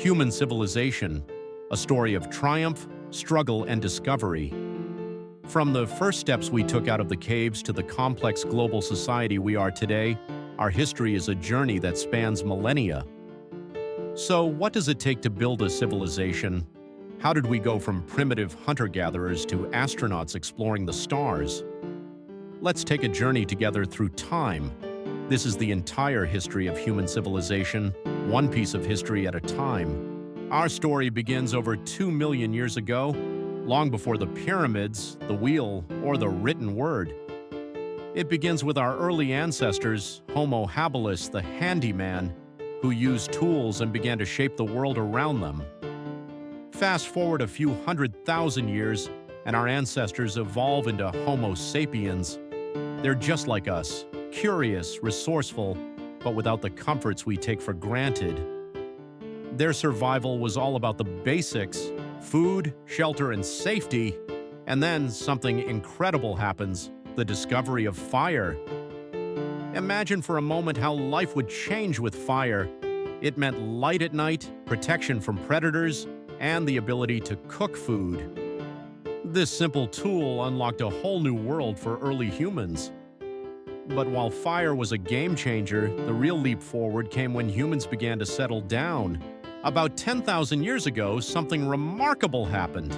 Human Civilization, a story of triumph, struggle, and discovery. From the first steps we took out of the caves to the complex global society we are today, our history is a journey that spans millennia. So, what does it take to build a civilization? How did we go from primitive hunter-gatherers to astronauts exploring the stars? Let's take a journey together through time. This is the entire history of human civilization, one piece of history at a time. Our story begins over 2 million years ago, long before the pyramids, the wheel, or the written word. It begins with our early ancestors, Homo habilis, the handyman, who used tools and began to shape the world around them. Fast forward a few 100,000 years, and our ancestors evolve into Homo sapiens. They're just like us, curious, resourceful, but without the comforts we take for granted. Their survival was all about the basics: food, shelter, and safety. And then something incredible happens: the discovery of fire. Imagine for a moment how life would change with fire. It meant light at night, protection from predators, and the ability to cook food. This simple tool unlocked a whole new world for early humans. But while fire was a game changer, the real leap forward came when humans began to settle down. About 10,000 years ago, something remarkable happened.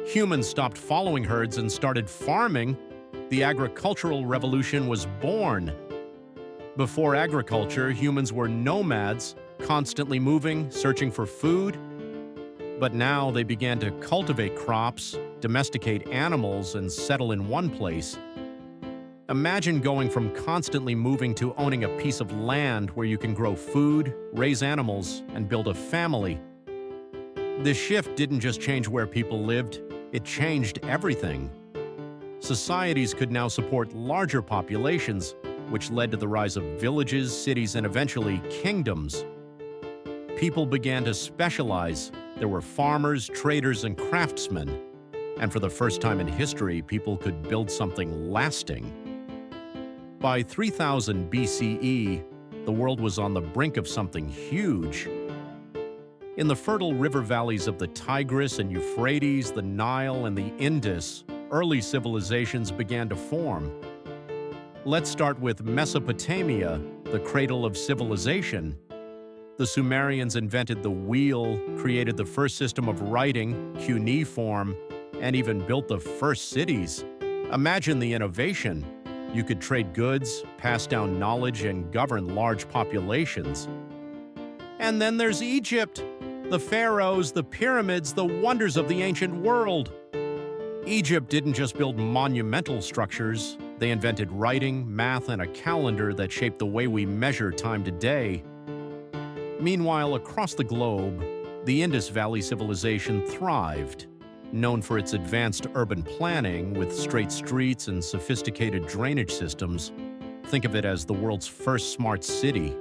Humans stopped following herds and started farming. The agricultural revolution was born. Before agriculture, humans were nomads, constantly moving, searching for food. But now they began to cultivate crops, domesticate animals, and settle in one place. Imagine going from constantly moving to owning a piece of land where you can grow food, raise animals, and build a family. This shift didn't just change where people lived, it changed everything. Societies could now support larger populations, which led to the rise of villages, cities, and eventually kingdoms. People began to specialize. There were farmers, traders, and craftsmen. And for the first time in history, people could build something lasting. By 3000 BCE, the world was on the brink of something huge. In the fertile river valleys of the Tigris and Euphrates, the Nile, and the Indus, early civilizations began to form. Let's start with Mesopotamia, the cradle of civilization. The Sumerians invented the wheel, created the first system of writing, cuneiform, and even built the first cities. Imagine the innovation. You could trade goods, pass down knowledge, and govern large populations. And then there's Egypt, the pharaohs, the pyramids, the wonders of the ancient world. Egypt didn't just build monumental structures. They invented writing, math, and a calendar that shaped the way we measure time today. Meanwhile, across the globe, the Indus Valley civilization thrived. Known for its advanced urban planning with straight streets and sophisticated drainage systems, think of it as the world's first smart city.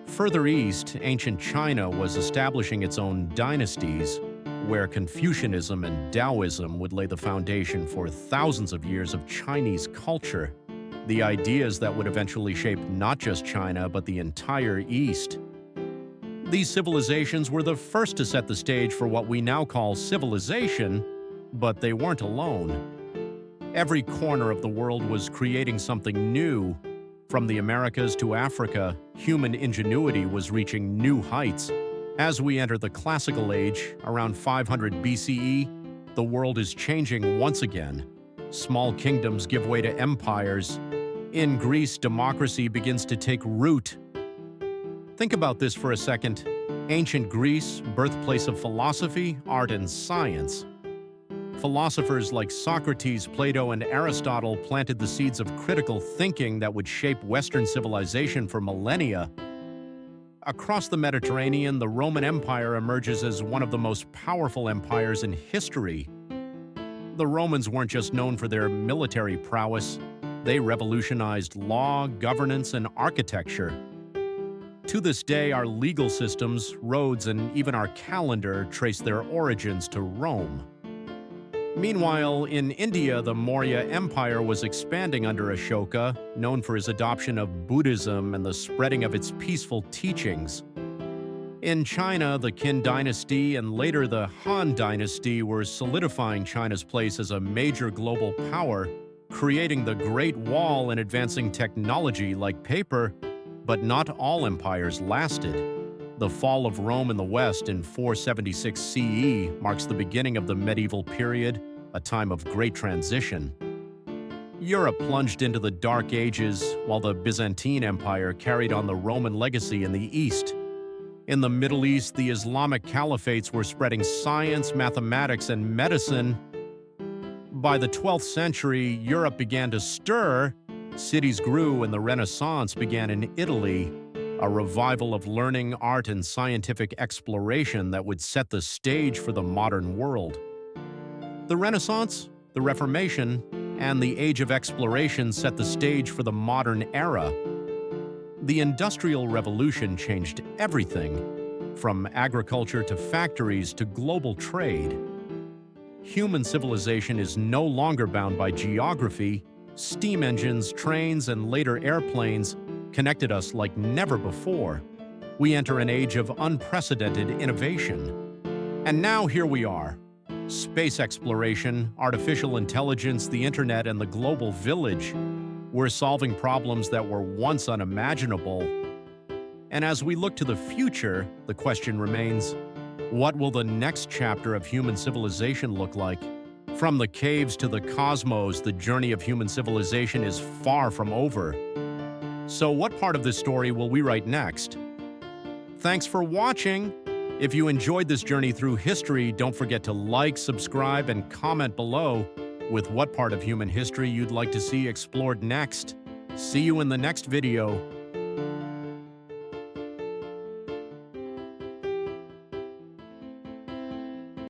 Further east, ancient China was establishing its own dynasties, where Confucianism and Taoism would lay the foundation for thousands of years of Chinese culture, the ideas that would eventually shape not just China but the entire East. These civilizations were the first to set the stage for what we now call civilization, but they weren't alone. Every corner of the world was creating something new. From the Americas to Africa, human ingenuity was reaching new heights. As we enter the classical age, around 500 BCE, the world is changing once again. Small kingdoms give way to empires. In Greece, democracy begins to take root. Think about this for a second. Ancient Greece, birthplace of philosophy, art, and science. Philosophers like Socrates, Plato, and Aristotle planted the seeds of critical thinking that would shape Western civilization for millennia. Across the Mediterranean, the Roman Empire emerges as one of the most powerful empires in history. The Romans weren't just known for their military prowess. They revolutionized law, governance, and architecture. To this day, our legal systems, roads, and even our calendar trace their origins to Rome. Meanwhile, in India, the Maurya Empire was expanding under Ashoka, known for his adoption of Buddhism and the spreading of its peaceful teachings. In China, the Qin dynasty and later the Han dynasty were solidifying China's place as a major global power, creating the Great Wall and advancing technology like paper, but not all empires lasted. The fall of Rome in the West in 476 CE marks the beginning of the medieval period, a time of great transition. Europe plunged into the Dark Ages, while the Byzantine Empire carried on the Roman legacy in the East. In the Middle East, the Islamic caliphates were spreading science, mathematics, and medicine. By the 12th century, Europe began to stir. Cities grew and the Renaissance began in Italy, a revival of learning, art, and scientific exploration that would set the stage for the modern world. The Renaissance, the Reformation, and the Age of Exploration set the stage for the modern era. The Industrial Revolution changed everything, from agriculture to factories to global trade. Human civilization is no longer bound by geography. Steam engines, trains, and later airplanes connected us like never before. We enter an age of unprecedented innovation. And now here we are. Space exploration, artificial intelligence, the internet, and the global village. We're solving problems that were once unimaginable. And as we look to the future, the question remains, what will the next chapter of human civilization look like? From the caves to the cosmos, the journey of human civilization is far from over. So what part of this story will we write next? Thanks for watching! If you enjoyed this journey through history, don't forget to like, subscribe, and comment below with what part of human history you'd like to see explored next. See you in the next video.